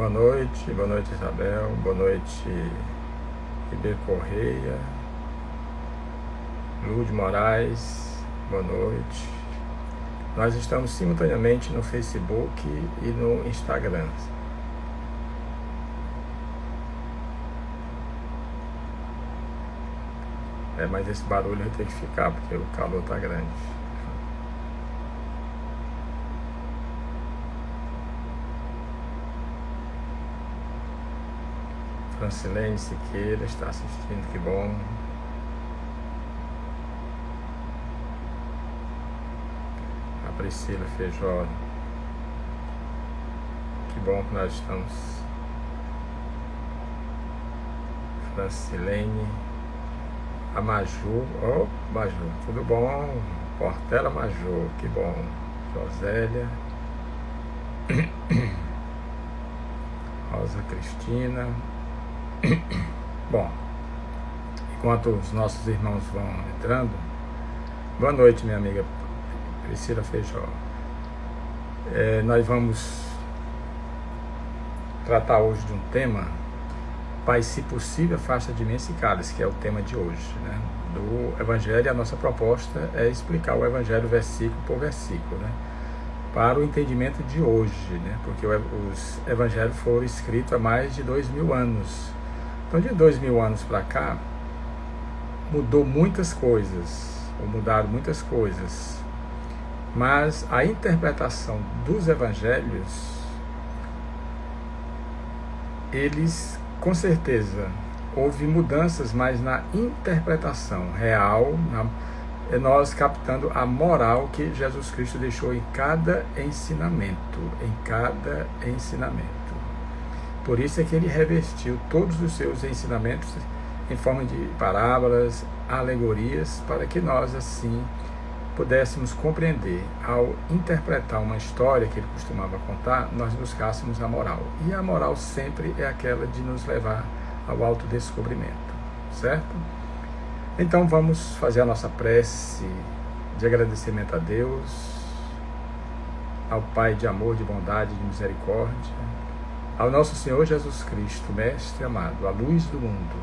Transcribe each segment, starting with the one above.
Boa noite Isabel, boa noite Iber Correia, Lúcio Moraes, boa noite. Nós estamos simultaneamente no Facebook e no Instagram. Mas esse barulho vai ter que ficar porque o calor está grande. Francilene Siqueira está assistindo, que bom. A Priscila Feijó, que bom que nós estamos. Francilene, a Maju, Maju, tudo bom? Portela Maju, que bom. Josélia, Rosa Cristina. Bom, enquanto os nossos irmãos vão entrando, boa noite, minha amiga Priscila Feijó. Nós vamos tratar hoje de um tema: Pai, se possível, afasta de mim esse cálice, que é o tema de hoje, né, do Evangelho. A nossa proposta é explicar o Evangelho versículo por versículo, né, para o entendimento de hoje, né, porque os Evangelhos foram escritos há mais de 2000 anos. Então, de 2000 anos para cá, mudou muitas coisas, ou mudaram muitas coisas, mas a interpretação dos Evangelhos, eles, com certeza, houve mudanças, mas na interpretação real, nós captando a moral que Jesus Cristo deixou em cada ensinamento, Por isso é que ele revestiu todos os seus ensinamentos em forma de parábolas, alegorias, para que nós, assim, pudéssemos compreender. Ao interpretar uma história que ele costumava contar, nós buscássemos a moral. E a moral sempre é aquela de nos levar ao autodescobrimento, certo? Então vamos fazer a nossa prece de agradecimento a Deus, ao Pai de amor, de bondade, de misericórdia, ao nosso Senhor Jesus Cristo, Mestre amado, a luz do mundo,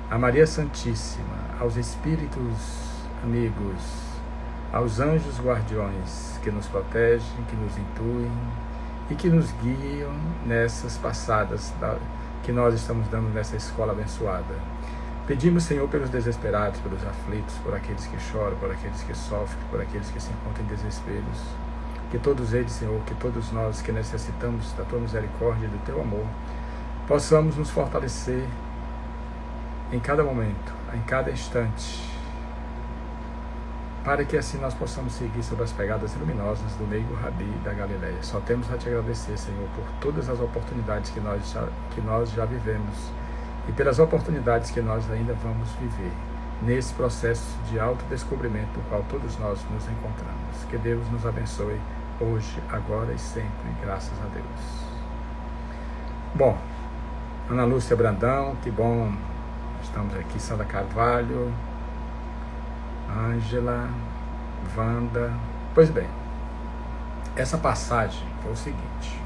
a Maria Santíssima, aos Espíritos amigos, aos anjos guardiões que nos protegem, que nos intuem e que nos guiam nessas passadas que nós estamos dando nessa escola abençoada. Pedimos, Senhor, pelos desesperados, pelos aflitos, por aqueles que choram, por aqueles que sofrem, por aqueles que se encontram em desesperos, que todos eles, Senhor, que todos nós que necessitamos da Tua misericórdia e do Teu amor, possamos nos fortalecer em cada momento, em cada instante, para que assim nós possamos seguir sobre as pegadas luminosas do meigo Rabi da Galileia. Só temos a Te agradecer, Senhor, por todas as oportunidades que nós já vivemos e pelas oportunidades que nós ainda vamos viver nesse processo de autodescobrimento do qual todos nós nos encontramos. Que Deus nos abençoe hoje, agora e sempre, graças a Deus. Bom, Ana Lúcia Brandão, que bom, estamos aqui, Sandra Carvalho, Ângela, Wanda. Pois bem, essa passagem foi o seguinte: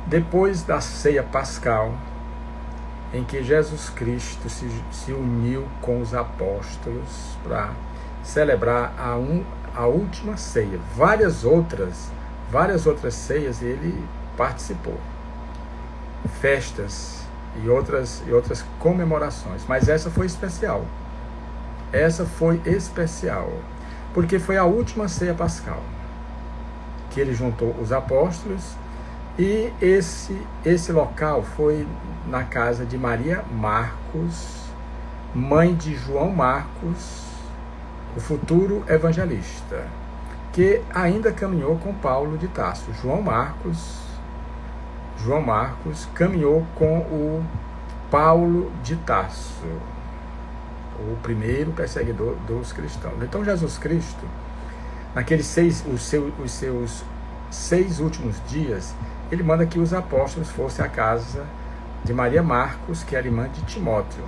depois da ceia pascal, em que Jesus Cristo se uniu com os apóstolos para celebrar a última ceia, várias outras ceias ele participou, festas e outras comemorações, mas essa foi especial. Porque foi a última ceia pascal que ele juntou os apóstolos, e esse local foi na casa de Maria Marcos, mãe de João Marcos, o futuro evangelista, que ainda caminhou com Paulo de Tarso. João Marcos caminhou com o Paulo de Tarso, o primeiro perseguidor dos cristãos. Então Jesus Cristo, naqueles os seus 6 últimos dias, ele manda que os apóstolos fossem à casa de Maria Marcos, que era irmã de Timóteo,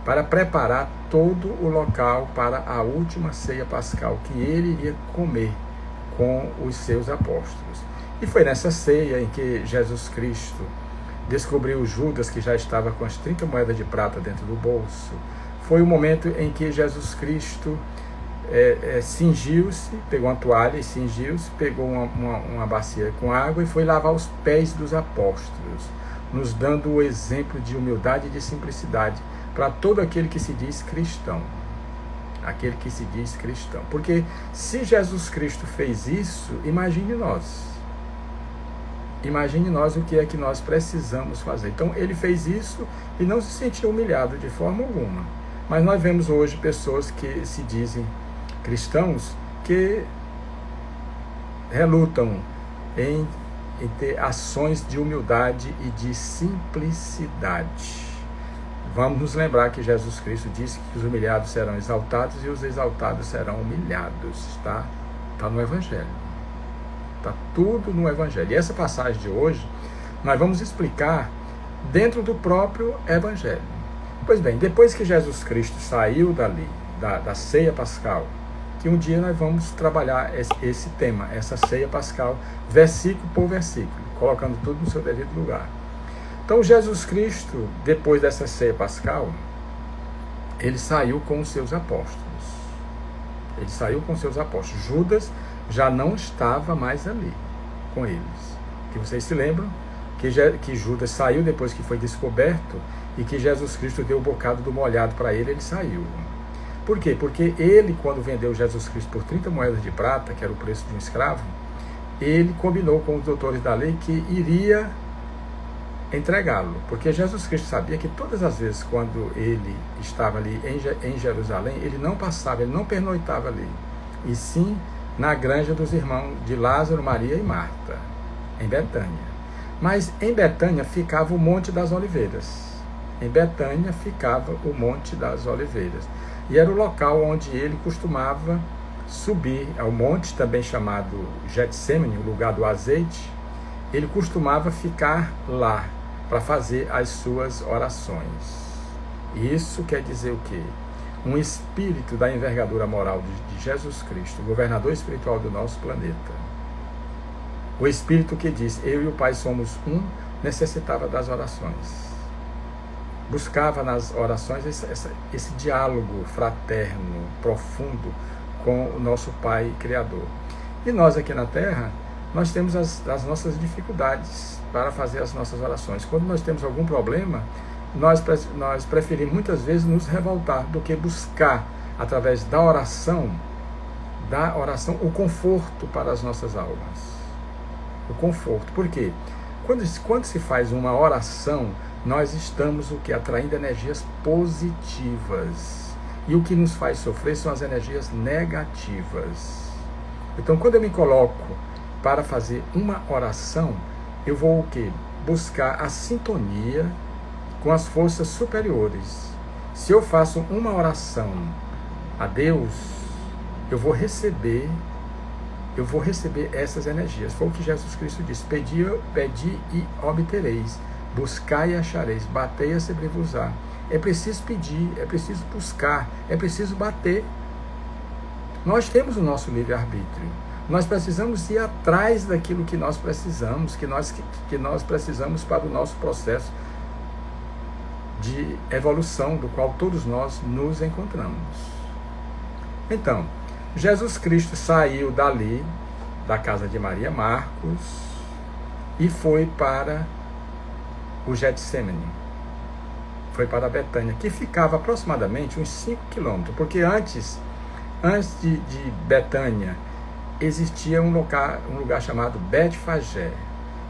para preparar todo o local para a última ceia pascal que ele iria comer com os seus apóstolos. E foi nessa ceia em que Jesus Cristo descobriu Judas, que já estava com as 30 moedas de prata dentro do bolso. Foi o momento em que Jesus Cristo cingiu-se, pegou uma toalha e cingiu-se, pegou uma bacia com água e foi lavar os pés dos apóstolos, nos dando o exemplo de humildade e de simplicidade para todo aquele que se diz cristão. Aquele que se diz cristão. Porque se Jesus Cristo fez isso, imagine nós. Imagine nós o que é que nós precisamos fazer. Então ele fez isso e não se sentiu humilhado de forma alguma. Mas nós vemos hoje pessoas que se dizem cristãos que relutam em ter ações de humildade e de simplicidade. Vamos nos lembrar que Jesus Cristo disse que os humilhados serão exaltados e os exaltados serão humilhados. Está no Evangelho. Está tudo no Evangelho. E essa passagem de hoje, nós vamos explicar dentro do próprio Evangelho. Pois bem, depois que Jesus Cristo saiu dali, da ceia pascal, que um dia nós vamos trabalhar esse tema, essa ceia pascal, versículo por versículo, colocando tudo no seu devido lugar. Então Jesus Cristo, depois dessa ceia pascal, ele saiu com os seus apóstolos. Ele saiu com os seus apóstolos. Judas já não estava mais ali com eles. Que vocês se lembram que Judas saiu depois que foi descoberto e que Jesus Cristo deu o bocado do molhado para ele, ele saiu. Por quê? Porque ele, quando vendeu Jesus Cristo por 30 moedas de prata, que era o preço de um escravo, ele combinou com os doutores da lei que iria entregá-lo, porque Jesus Cristo sabia que todas as vezes quando ele estava ali em Jerusalém, ele não passava, ele não pernoitava ali, e sim na granja dos irmãos de Lázaro, Maria e Marta, em Betânia. Mas em Betânia ficava o Monte das Oliveiras. Em Betânia ficava o Monte das Oliveiras. E era o local onde ele costumava subir ao monte, também chamado Getsêmani, o lugar do azeite. Ele costumava ficar lá para fazer as suas orações. Isso quer dizer o quê? Um espírito da envergadura moral de Jesus Cristo, governador espiritual do nosso planeta. O espírito que diz, eu e o Pai somos um, necessitava das orações. Buscava nas orações esse diálogo fraterno, profundo com o nosso Pai Criador. E nós aqui na Terra, nós temos as nossas dificuldades para fazer as nossas orações. Quando nós temos algum problema, nós preferimos muitas vezes nos revoltar do que buscar, através da oração, o conforto para as nossas almas. O conforto. Por quê? Quando se faz uma oração, nós estamos atraindo energias positivas. E o que nos faz sofrer são as energias negativas. Então, quando eu me coloco para fazer uma oração, eu vou o quê? Buscar a sintonia com as forças superiores. Se eu faço uma oração a Deus, eu vou receber essas energias. Foi o que Jesus Cristo disse: pedi e obtereis, buscai e achareis, batei e se-vos-á. É preciso pedir, é preciso buscar, é preciso bater. Nós temos o nosso livre-arbítrio. Nós precisamos ir atrás daquilo que nós precisamos, que nós precisamos para o nosso processo de evolução, do qual todos nós nos encontramos. Então, Jesus Cristo saiu dali, da casa de Maria Marcos, e foi para o Getsêmani. Foi para Betânia, que ficava aproximadamente uns 5 quilômetros, porque antes de Betânia, existia um lugar chamado Betfagé.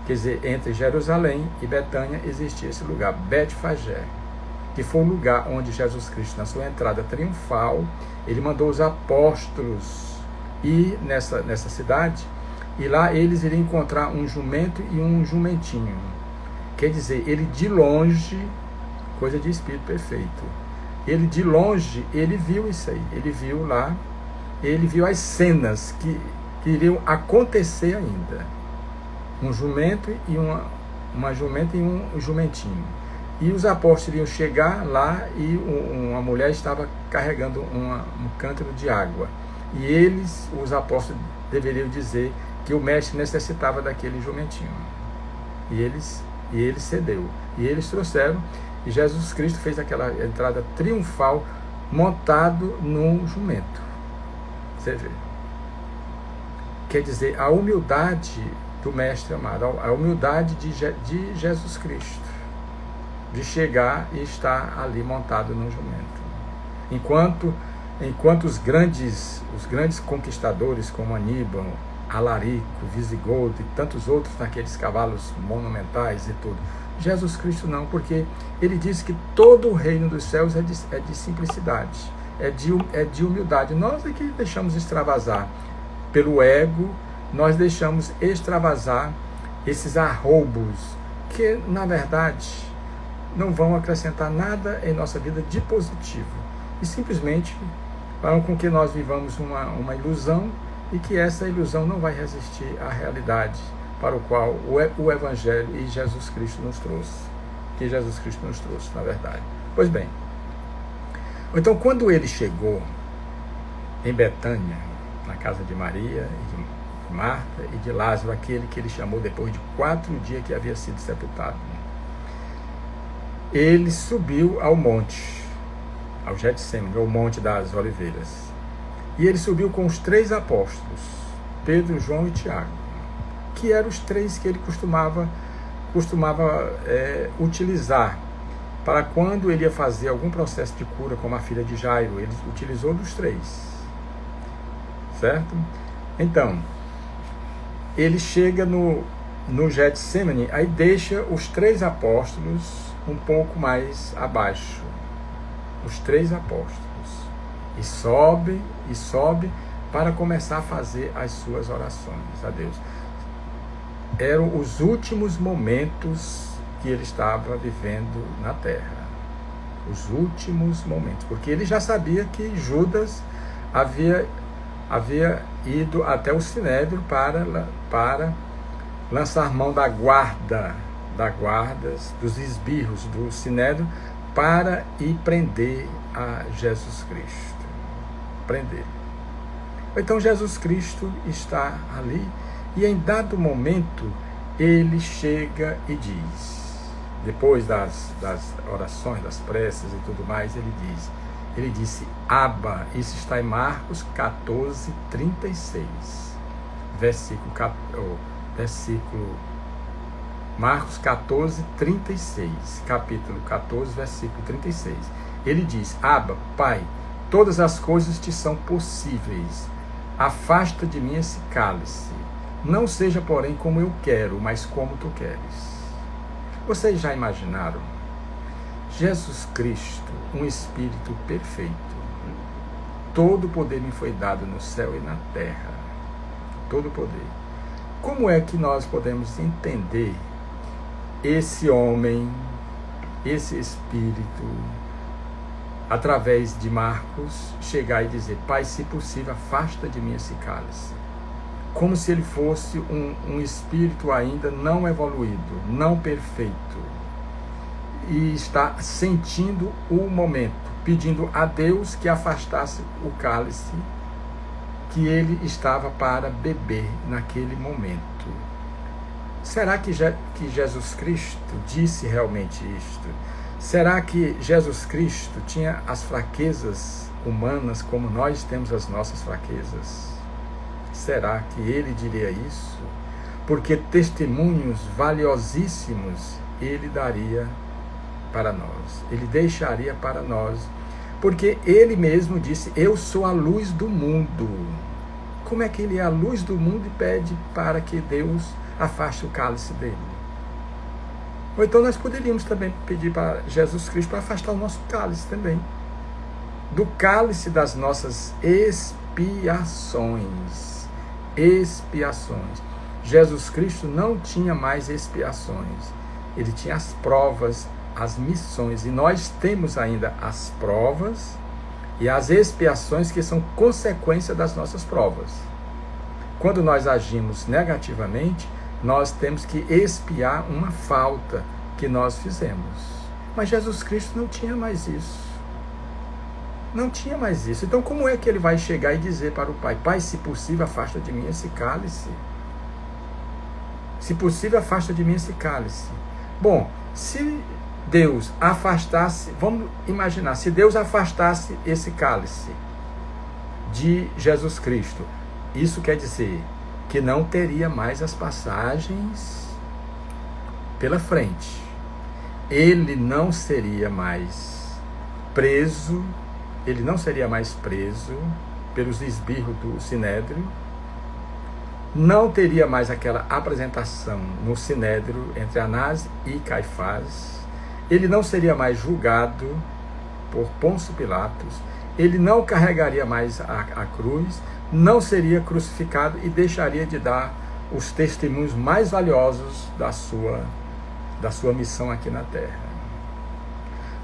Quer dizer, entre Jerusalém e Betânia existia esse lugar, Betfagé, que foi o lugar onde Jesus Cristo, na sua entrada triunfal, ele mandou os apóstolos ir nessa cidade, e lá eles iriam encontrar um jumento e um jumentinho. Quer dizer, ele de longe, coisa de espírito perfeito, ele de longe, ele viu isso aí, ele viu lá, ele viu as cenas que iriam acontecer ainda. Um jumento e uma jumenta e um jumentinho. E os apóstolos iriam chegar lá e uma mulher estava carregando um cântaro de água. E os apóstolos, deveriam dizer que o mestre necessitava daquele jumentinho. E ele cedeu. E eles trouxeram, e Jesus Cristo fez aquela entrada triunfal montado num jumento. Você vê. Quer dizer, a humildade do mestre amado, a humildade de Jesus Cristo, de chegar e estar ali montado num jumento. Enquanto os grandes conquistadores como Aníbal, Alarico, Visigodo e tantos outros naqueles cavalos monumentais e tudo, Jesus Cristo não, porque ele disse que todo o reino dos céus é de simplicidade, é de humildade. Nós é que deixamos extravasar pelo ego, nós deixamos extravasar esses arroubos que, na verdade, não vão acrescentar nada em nossa vida de positivo e simplesmente farão com que nós vivamos uma ilusão e que essa ilusão não vai resistir à realidade para o qual o Evangelho e Jesus Cristo nos trouxe, que Jesus Cristo nos trouxe, na verdade. Pois bem, então quando ele chegou em Betânia, na casa de Maria e de Marta e de Lázaro, aquele que ele chamou depois de 4 dias que havia sido sepultado, ele subiu ao monte, ao Getsêmani, ao Monte das Oliveiras. E ele subiu com os 3 apóstolos, Pedro, João e Tiago, que eram os 3 que ele costumava utilizar para quando ele ia fazer algum processo de cura, como a filha de Jairo. Ele utilizou dos 3, certo? Então, ele chega no Getsêmani, aí deixa os 3 apóstolos um pouco mais abaixo, os 3 apóstolos, e sobe para começar a fazer as suas orações a Deus. Eram os últimos momentos que ele estava vivendo na terra, os últimos momentos, porque ele já sabia que Judas havia ido até o Sinédrio para lançar mão da guardas, dos esbirros do Sinédrio, para ir prender a Jesus Cristo. Prender. Então Jesus Cristo está ali e em dado momento ele chega e diz, depois das orações, das preces e tudo mais, ele disse, Abba, isso está em Marcos 14, 36, Marcos 14, 36, capítulo 14, versículo 36. Ele diz, Abba, Pai, todas as coisas te são possíveis, afasta de mim esse cálice, não seja, porém, como eu quero, mas como tu queres. Vocês já imaginaram? Jesus Cristo, um Espírito perfeito, todo o poder me foi dado no céu e na terra, todo o poder. Como é que nós podemos entender esse homem, esse Espírito, através de Marcos, chegar e dizer, Pai, se possível, afasta de mim esse cálice? Como se ele fosse um espírito ainda não evoluído, não perfeito, e está sentindo o momento, pedindo a Deus que afastasse o cálice que ele estava para beber naquele momento. Será que Jesus Cristo disse realmente isto? Será que Jesus Cristo tinha as fraquezas humanas como nós temos as nossas fraquezas? Será que ele diria isso? Porque testemunhos valiosíssimos ele daria para nós, ele deixaria para nós, porque ele mesmo disse, eu sou a luz do mundo. Como é que ele é a luz do mundo e pede para que Deus afaste o cálice dele? Ou então nós poderíamos também pedir para Jesus Cristo para afastar o nosso cálice também, do cálice das nossas expiações. Jesus Cristo não tinha mais expiações, ele tinha as provas, as missões, e nós temos ainda as provas e as expiações que são consequência das nossas provas. Quando nós agimos negativamente, nós temos que expiar uma falta que nós fizemos. Mas Jesus Cristo não tinha mais isso. Não tinha mais isso. Então como é que ele vai chegar e dizer para o Pai, Pai, se possível, afasta de mim esse cálice? Se possível, afasta de mim esse cálice. Bom, se Deus afastasse, vamos imaginar, se Deus afastasse esse cálice de Jesus Cristo, isso quer dizer que não teria mais as passagens pela frente. Ele não seria mais preso, pelos esbirros do Sinédrio, não teria mais aquela apresentação no Sinédrio entre Anás e Caifás, ele não seria mais julgado por Pôncio Pilatos, ele não carregaria mais a cruz, não seria crucificado e deixaria de dar os testemunhos mais valiosos da sua missão aqui na Terra.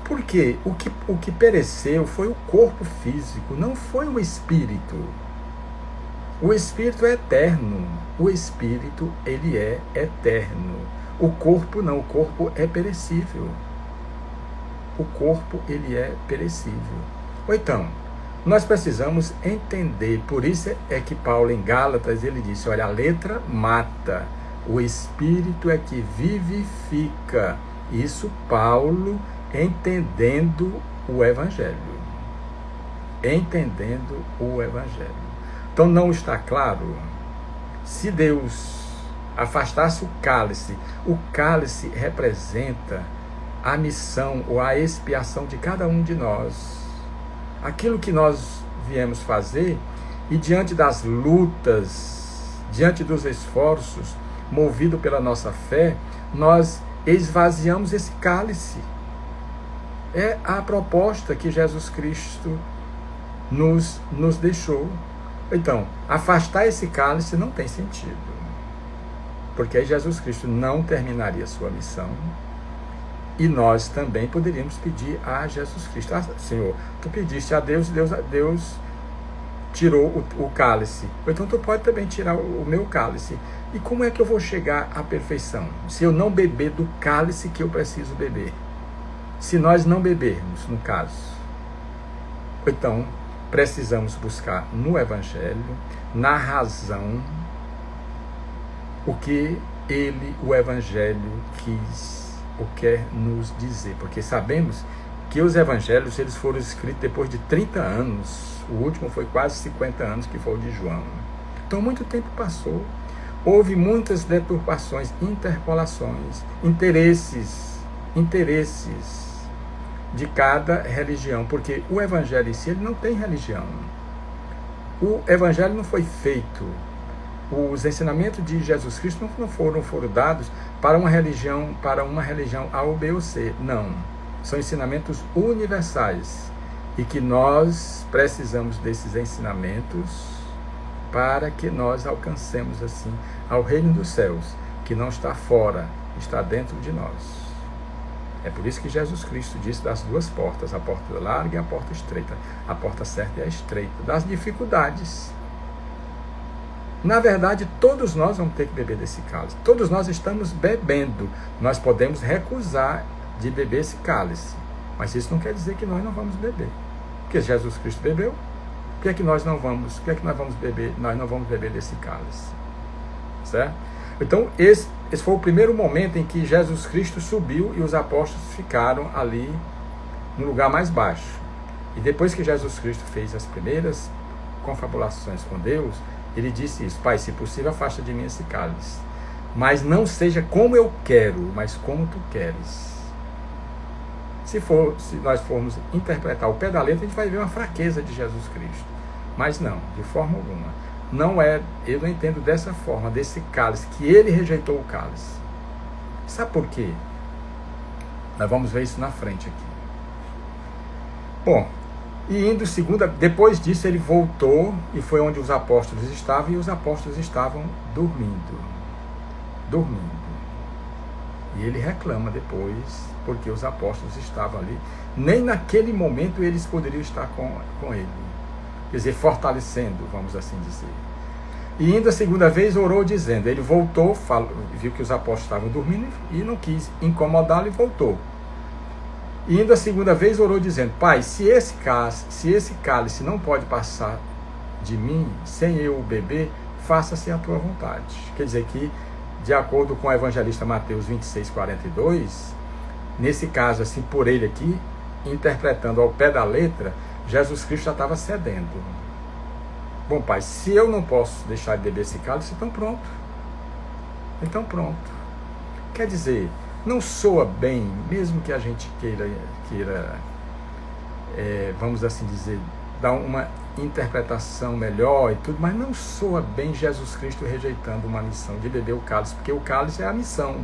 Porque o que pereceu foi o corpo físico, não foi o espírito. O espírito é eterno. O espírito, ele é eterno. O corpo não, o corpo é perecível. O corpo, ele é perecível. Ou então, nós precisamos entender, por isso é que Paulo em Gálatas, ele disse, olha, a letra mata, o espírito é que vivifica. Isso Paulo entendendo o Evangelho. Entendendo o Evangelho. Então não está claro, se Deus afastasse o cálice representa a missão ou a expiação de cada um de nós. Aquilo que nós viemos fazer, e diante das lutas, diante dos esforços, movido pela nossa fé, nós esvaziamos esse cálice. É a proposta que Jesus Cristo nos deixou. Então, afastar esse cálice não tem sentido, porque aí Jesus Cristo não terminaria sua missão, e nós também poderíamos pedir a Jesus Cristo, Senhor, tu pediste a Deus, Deus tirou o cálice, então tu pode também tirar o meu cálice. E como é que eu vou chegar à perfeição se eu não beber do cálice que eu preciso beber? Se nós não bebermos, no caso, então precisamos buscar no Evangelho, na razão, o que o Evangelho quer nos dizer. Porque sabemos que os Evangelhos, eles foram escritos depois de 30 anos. O último foi quase 50 anos, que foi o de João. Então, muito tempo passou. Houve muitas deturpações, interpolações, interesses de cada religião, porque o Evangelho em si, ele não tem religião. O Evangelho não foi feito, os ensinamentos de Jesus Cristo não foram dados para uma religião A ou B ou C, não. São ensinamentos universais, e que nós precisamos desses ensinamentos para que nós alcancemos assim ao reino dos céus, que não está fora, está dentro de nós. É por isso que Jesus Cristo disse das duas portas, a porta larga e a porta estreita. A porta certa é a estreita, das dificuldades. Na verdade, todos nós vamos ter que beber desse cálice. Todos nós estamos bebendo. Vamos podemos recusar de beber esse cálice, mas isso não quer dizer que nós não vamos beber. Porque Jesus Cristo bebeu, por que nós não vamos? Por que nós vamos beber? Nós não vamos beber desse cálice, certo? Então, esse foi o primeiro momento em que Jesus Cristo subiu e os apóstolos ficaram ali no lugar mais baixo. E depois que Jesus Cristo fez as primeiras confabulações com Deus, ele disse isso: Pai, se possível, afasta de mim esse cálice, mas não seja como eu quero, mas como tu queres. Se nós formos interpretar o pé da letra, a gente vai ver uma fraqueza de Jesus Cristo. Mas não, de forma alguma. Eu não entendo dessa forma, desse cálice, que ele rejeitou o cálice. Sabe por quê? Nós vamos ver isso na frente aqui. Bom, depois disso ele voltou e foi onde os apóstolos estavam, e os apóstolos estavam dormindo. E ele reclama depois, porque os apóstolos estavam ali. Nem naquele momento eles poderiam estar com ele. Quer dizer, fortalecendo, vamos assim dizer. E ainda a segunda vez orou dizendo, ele voltou, viu que os apóstolos estavam dormindo e não quis incomodá-lo e voltou. E ainda a segunda vez orou dizendo, Pai, se esse cálice não pode passar de mim sem eu beber, faça-se a tua vontade. Quer dizer que de acordo com o evangelista Mateus 26:42, nesse caso, assim, por ele aqui, interpretando ao pé da letra, Jesus Cristo já estava cedendo. Bom, Pai, se eu não posso deixar de beber esse cálice, então pronto. Então pronto. Quer dizer, não soa bem, mesmo que a gente queira vamos assim dizer, dar uma interpretação melhor e tudo, mas não soa bem Jesus Cristo rejeitando uma missão de beber o cálice, porque o cálice é a missão.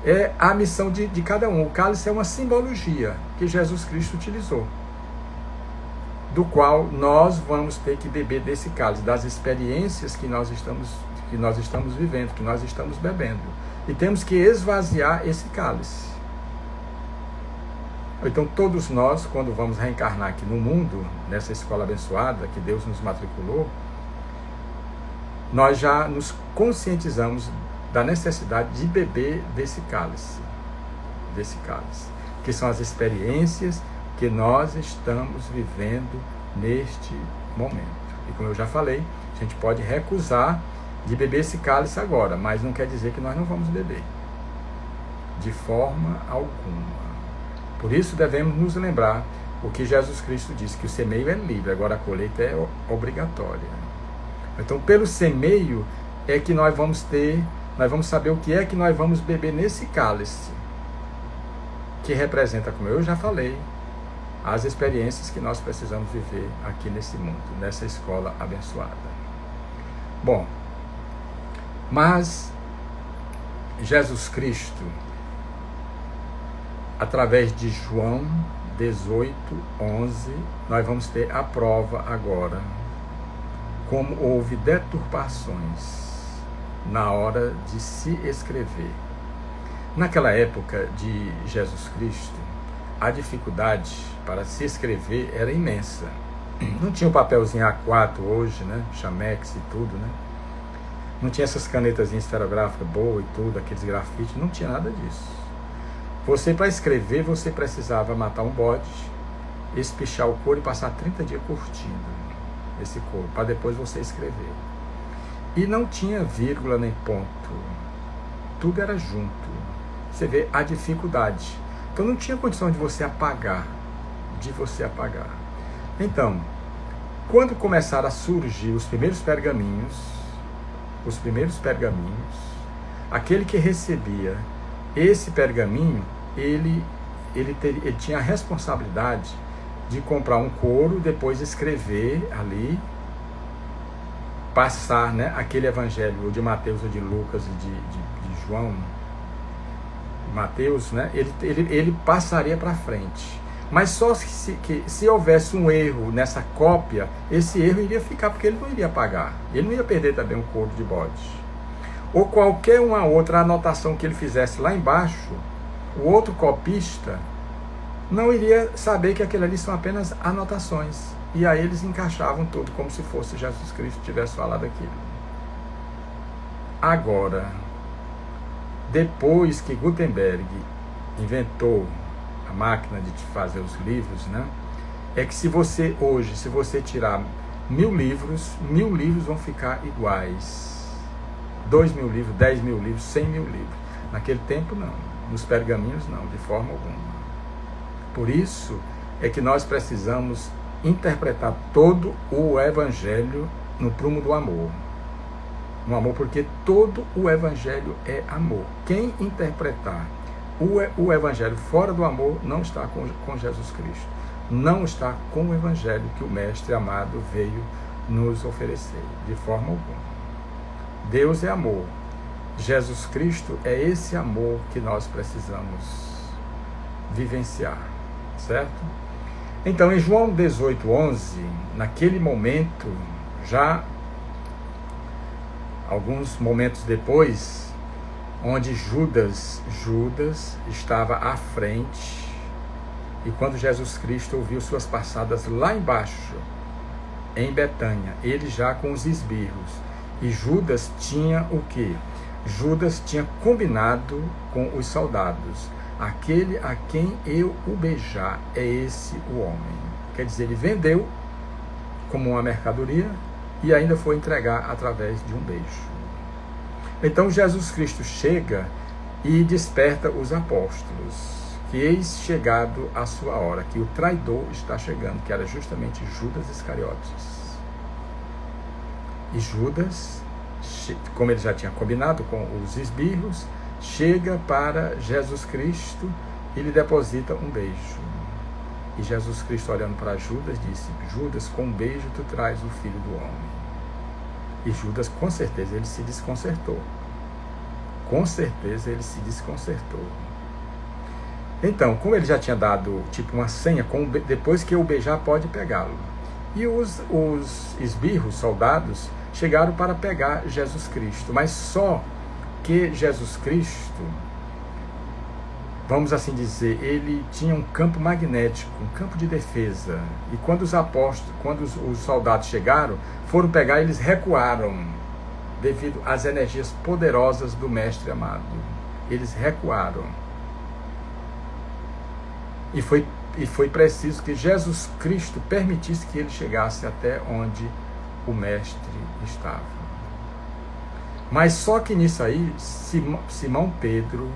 É a missão de cada um. O cálice é uma simbologia que Jesus Cristo utilizou, do qual nós vamos ter que beber desse cálice, das experiências que nós estamos vivendo, que nós estamos bebendo. E temos que esvaziar esse cálice. Então todos nós, quando vamos reencarnar aqui no mundo, nessa escola abençoada que Deus nos matriculou, nós já nos conscientizamos da necessidade de beber desse cálice, que são as experiências que nós estamos vivendo neste momento. E como eu já falei, a gente pode recusar de beber esse cálice agora, mas não quer dizer que nós não vamos beber, de forma alguma. Por isso devemos nos lembrar o que Jesus Cristo disse, que o semeio é livre, agora a colheita é obrigatória. Então, pelo semeio é que nós vamos saber o que é que nós vamos beber nesse cálice, que representa, como eu já falei, as experiências que nós precisamos viver aqui nesse mundo, nessa escola abençoada. Bom, mas Jesus Cristo, através de João 18:11, nós vamos ter a prova agora, como houve deturpações na hora de se escrever. Naquela época de Jesus Cristo, a dificuldade para se escrever era imensa. Não tinha o papelzinho A4 hoje, né? Chamex e tudo, né? Não tinha essas canetas esferográficas boas e tudo, aqueles grafites, não tinha nada disso. Você, para escrever, você precisava matar um bode, espichar o couro e passar 30 dias curtindo esse couro, para depois você escrever. E não tinha vírgula nem ponto, tudo era junto. Você vê a dificuldade. Então não tinha condição de você apagar. Então, quando começaram a surgir os primeiros pergaminhos, aquele que recebia esse pergaminho, ele tinha a responsabilidade de comprar um couro, depois escrever ali, passar, né, aquele evangelho, ou de Mateus, ou de Lucas, e de João, Mateus, né, ele passaria para frente. Mas só se houvesse um erro nessa cópia, esse erro iria ficar, porque ele não iria pagar. Ele não ia perder também um couro de bode. Ou qualquer uma outra anotação que ele fizesse lá embaixo, o outro copista não iria saber que aquilo ali são apenas anotações. E aí eles encaixavam tudo como se fosse Jesus Cristo tivesse falado aquilo. Agora, depois que Gutenberg inventou a máquina de fazer os livros, né, é que se você tirar 1000 livros, 1000 livros vão ficar iguais. 2.000 livros, 10.000 livros, 100.000 livros. Naquele tempo não, nos pergaminhos não, de forma alguma. Por isso é que nós precisamos interpretar todo o evangelho no prumo do amor. No amor, porque todo o evangelho é amor. Quem interpretar o evangelho fora do amor não está com Jesus Cristo. Não está com o evangelho que o Mestre amado veio nos oferecer, de forma alguma. Deus é amor. Jesus Cristo é esse amor que nós precisamos vivenciar, certo? Então, em João 18:11, naquele momento, já alguns momentos depois, onde Judas estava à frente, e quando Jesus Cristo ouviu suas passadas lá embaixo, em Betânia, ele já com os esbirros, e Judas tinha o quê? Judas tinha combinado com os soldados: aquele a quem eu o beijar, é esse o homem. Quer dizer, ele vendeu como uma mercadoria e ainda foi entregar através de um beijo. Então Jesus Cristo chega e desperta os apóstolos, que eis chegado a sua hora, que o traidor está chegando, que era justamente Judas Iscariotes. E Judas, como ele já tinha combinado com os esbirros, chega para Jesus Cristo e lhe deposita um beijo. E Jesus Cristo, olhando para Judas, disse: Judas, com um beijo tu traz o Filho do Homem. E Judas, com certeza, ele se desconcertou. Com certeza ele se desconcertou. Então, como ele já tinha dado tipo uma senha, depois que eu beijar pode pegá-lo. E os esbirros, soldados, chegaram para pegar Jesus Cristo. Mas só que Jesus Cristo, vamos assim dizer, ele tinha um campo magnético, um campo de defesa. E quando os soldados chegaram, foram pegar, eles recuaram, devido às energias poderosas do Mestre amado. Eles recuaram. E foi preciso que Jesus Cristo permitisse que ele chegasse até onde o Mestre estava. Mas só que nisso aí, Simão Pedro,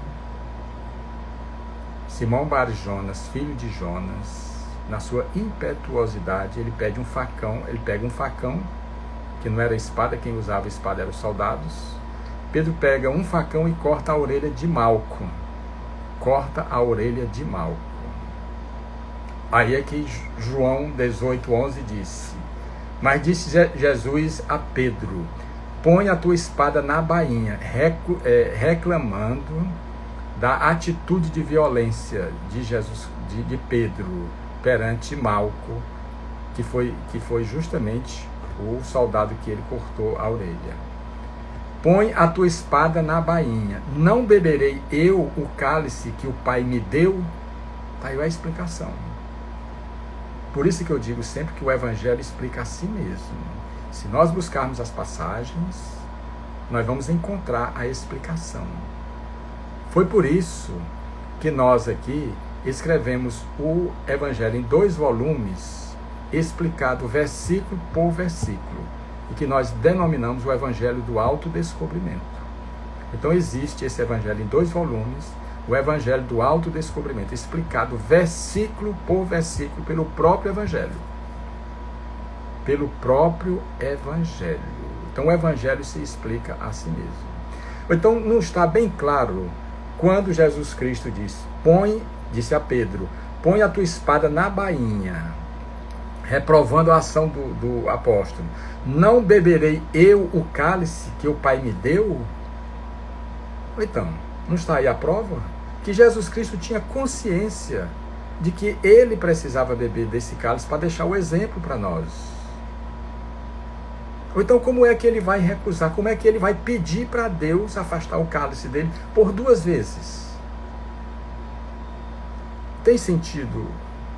Simão Bar-Jonas, filho de Jonas, na sua impetuosidade, ele pega um facão, que não era espada, quem usava espada eram os soldados. Pedro pega um facão e corta a orelha de Malco. Corta a orelha de Malco. Aí é que João 18:11 disse: Mas disse Jesus a Pedro: Põe a tua espada na bainha, reclamando da atitude de violência de Pedro perante Malco, que foi justamente o soldado que ele cortou a orelha. Põe a tua espada na bainha. Não beberei eu o cálice que o Pai me deu? Está aí a explicação. Por isso que eu digo sempre que o Evangelho explica a si mesmo. Se nós buscarmos as passagens, nós vamos encontrar a explicação. Foi por isso que nós aqui escrevemos o Evangelho em 2 volumes, explicado versículo por versículo, e que nós denominamos o Evangelho do Autodescobrimento. Então existe esse Evangelho em 2 volumes, o Evangelho do Autodescobrimento, explicado versículo por versículo pelo próprio Evangelho. Pelo próprio Evangelho. Então o Evangelho se explica a si mesmo. Então não está bem claro quando Jesus Cristo disse a Pedro: põe a tua espada na bainha, reprovando a ação do apóstolo. Não beberei eu o cálice que o Pai me deu? Então, não está aí a prova? Que Jesus Cristo tinha consciência de que ele precisava beber desse cálice para deixar o exemplo para nós. Ou então, como é que ele vai recusar? Como é que ele vai pedir para Deus afastar o cálice dele por 2 vezes? Tem sentido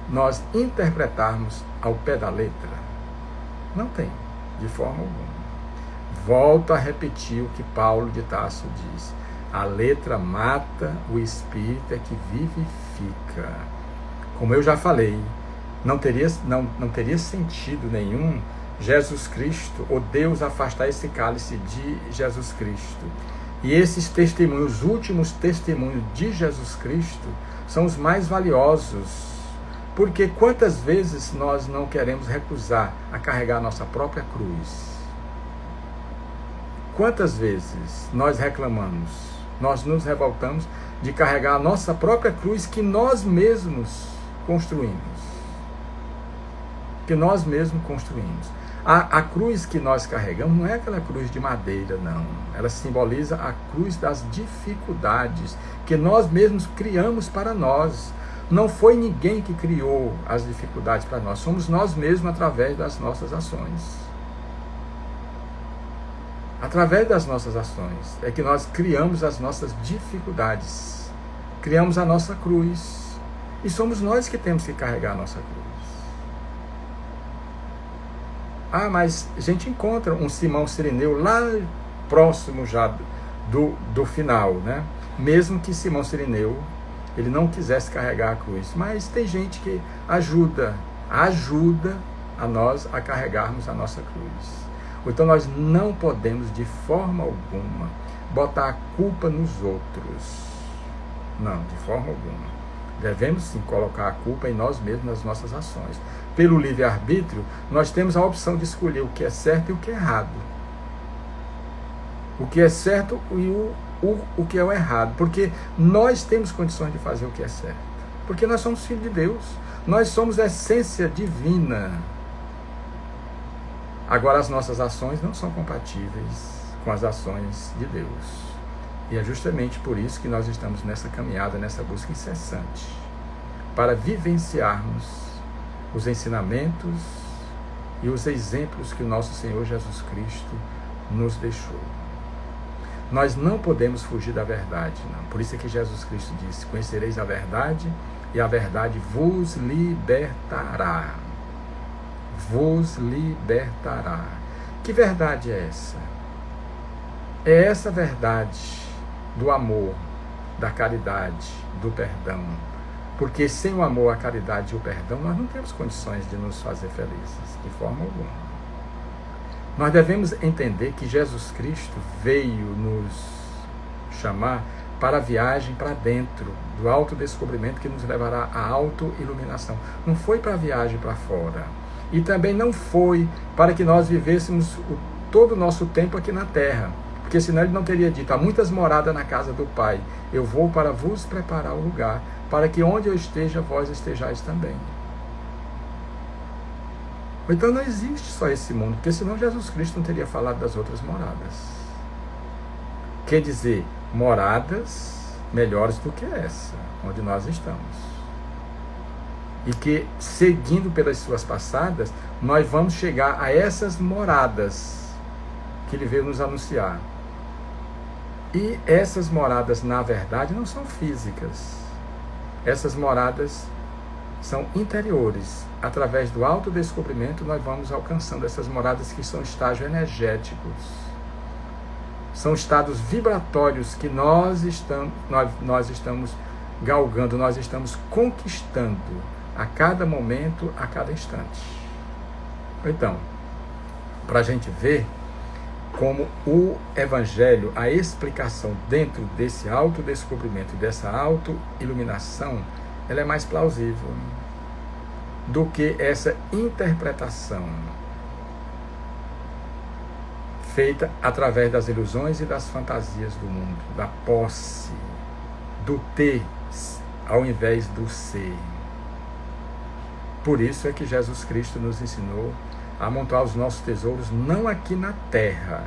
nós interpretarmos ao pé da letra? Não tem, de forma alguma. Volto a repetir o que Paulo de Tarso diz: a letra mata, o espírito é que vivifica. Como eu já falei, não teria sentido nenhum Jesus Cristo, ou Deus, afastar esse cálice de Jesus Cristo. E esses testemunhos, os últimos testemunhos de Jesus Cristo, são os mais valiosos. Porque quantas vezes nós não queremos recusar a carregar a nossa própria cruz? Quantas vezes nós reclamamos, nós nos revoltamos de carregar a nossa própria cruz que nós mesmos construímos? Que nós mesmos construímos. A cruz que nós carregamos não é aquela cruz de madeira, não. Ela simboliza a cruz das dificuldades que nós mesmos criamos para nós. Não foi ninguém que criou as dificuldades para nós. Somos nós mesmos através das nossas ações. Através das nossas ações é que nós criamos as nossas dificuldades. Criamos a nossa cruz. E somos nós que temos que carregar a nossa cruz. Ah, mas a gente encontra um Simão Cirineu lá próximo já do final, né? Mesmo que Simão Cirineu ele não quisesse carregar a cruz. Mas tem gente que ajuda a nós a carregarmos a nossa cruz. Então nós não podemos de forma alguma botar a culpa nos outros. Não, de forma alguma. Devemos sim colocar a culpa em nós mesmos, nas nossas ações. Pelo livre-arbítrio, nós temos a opção de escolher o que é certo e o que é errado. O que é certo e o que é o errado. Porque nós temos condições de fazer o que é certo. Porque nós somos filhos de Deus. Nós somos essência divina. Agora, as nossas ações não são compatíveis com as ações de Deus. E é justamente por isso que nós estamos nessa caminhada, nessa busca incessante, para vivenciarmos os ensinamentos e os exemplos que o nosso Senhor Jesus Cristo nos deixou. Nós não podemos fugir da verdade, não. Por isso é que Jesus Cristo disse: conhecereis a verdade e a verdade vos libertará. Vos libertará. Que verdade é essa? É essa verdade do amor, da caridade, do perdão. Porque sem o amor, a caridade e o perdão, nós não temos condições de nos fazer felizes, de forma alguma. Nós devemos entender que Jesus Cristo veio nos chamar para a viagem para dentro, do autodescobrimento que nos levará à autoiluminação. Não foi para a viagem para fora. E também não foi para que nós vivêssemos todo o nosso tempo aqui na terra. Porque senão ele não teria dito: há muitas moradas na casa do Pai. Eu vou para vos preparar o lugar, para que onde eu esteja, vós estejais também. Então não existe só esse mundo, porque senão Jesus Cristo não teria falado das outras moradas. Quer dizer, moradas melhores do que essa, onde nós estamos. E que, seguindo pelas suas passadas, nós vamos chegar a essas moradas que ele veio nos anunciar. E essas moradas, na verdade, não são físicas. Essas moradas são interiores. Através do autodescobrimento, nós vamos alcançando essas moradas que são estágios energéticos. São estados vibratórios que nós estamos galgando, nós estamos conquistando a cada momento, a cada instante. Então, para a gente ver como o Evangelho, a explicação dentro desse autodescobrimento, dessa autoiluminação, ela é mais plausível do que essa interpretação feita através das ilusões e das fantasias do mundo, da posse, do ter ao invés do ser. Por isso é que Jesus Cristo nos ensinou a amontoar os nossos tesouros não aqui na terra,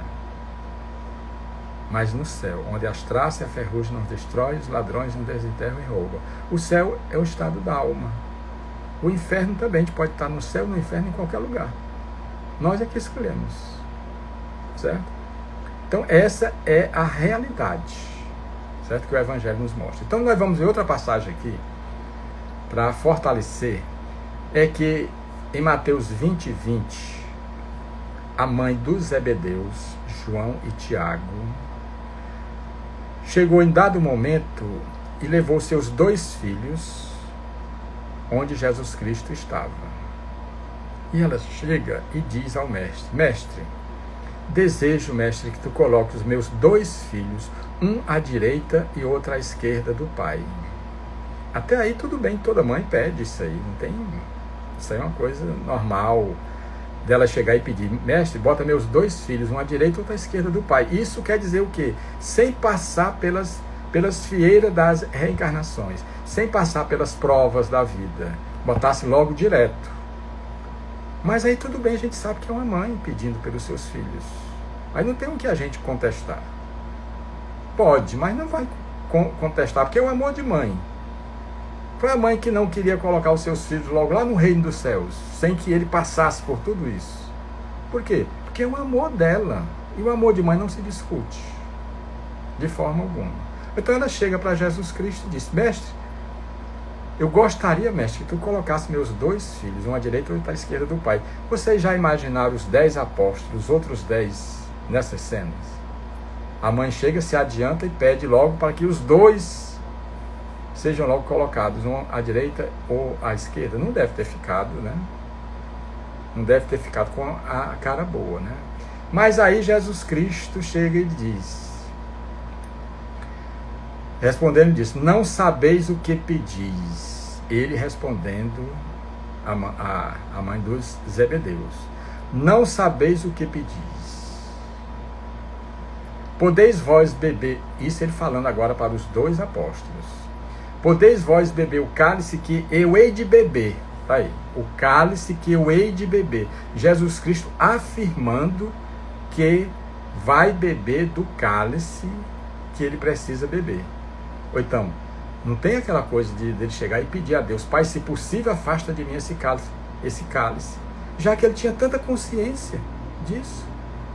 mas no céu, onde as traças e a ferrugem não destrói, os ladrões não desenterram e roubam. O céu é o estado da alma. O inferno também, a gente pode estar no céu, no inferno, em qualquer lugar. Nós é que escolhemos. Certo? Então essa é a realidade, certo? Que o Evangelho nos mostra. Então nós vamos ver outra passagem aqui, para fortalecer, é que em Mateus 20, 20, a mãe dos Zebedeus, João e Tiago, chegou em dado momento e levou seus 2 filhos onde Jesus Cristo estava. E ela chega e diz ao mestre: Mestre, desejo, mestre, que tu coloques os meus 2 filhos, um à direita e outro à esquerda do Pai. Até aí tudo bem, toda mãe pede isso aí, não tem... Isso aí é uma coisa normal dela chegar e pedir: mestre, bota meus 2 filhos, um à direita e outro à esquerda do Pai. Isso quer dizer o quê? Sem passar pelas fieiras das reencarnações, sem passar pelas provas da vida, botasse logo direto. Mas aí tudo bem, a gente sabe que é uma mãe pedindo pelos seus filhos. Aí não tem o que a gente contestar. Pode, mas não vai contestar, porque é o amor de mãe. Foi a mãe que não queria colocar os seus filhos logo lá no reino dos céus, sem que ele passasse por tudo isso. Por quê? Porque é o amor dela. E o amor de mãe não se discute, de forma alguma. Então ela chega para Jesus Cristo e diz: mestre, eu gostaria, mestre, que tu colocasse meus 2 filhos, um à direita e outro à esquerda do Pai. Vocês já imaginaram os 10 apóstolos, os outros 10 nessas cenas? A mãe chega, se adianta e pede logo para que os 2 sejam logo colocados, um à direita ou à esquerda. Não deve ter ficado, né? Não deve ter ficado com a cara boa, né? Mas aí Jesus Cristo chega e diz: Respondendo, disse: não sabeis o que pedis. Ele respondendo, a mãe dos Zebedeus: não sabeis o que pedis. Podeis vós beber, isso ele falando agora para os dois apóstolos, podeis vós beber o cálice que eu hei de beber. Está aí, o cálice que eu hei de beber. Jesus Cristo afirmando que vai beber do cálice que ele precisa beber. Ou então, não tem aquela coisa de ele chegar e pedir a Deus: Pai, se possível, afasta de mim esse cálice. Já que ele tinha tanta consciência disso.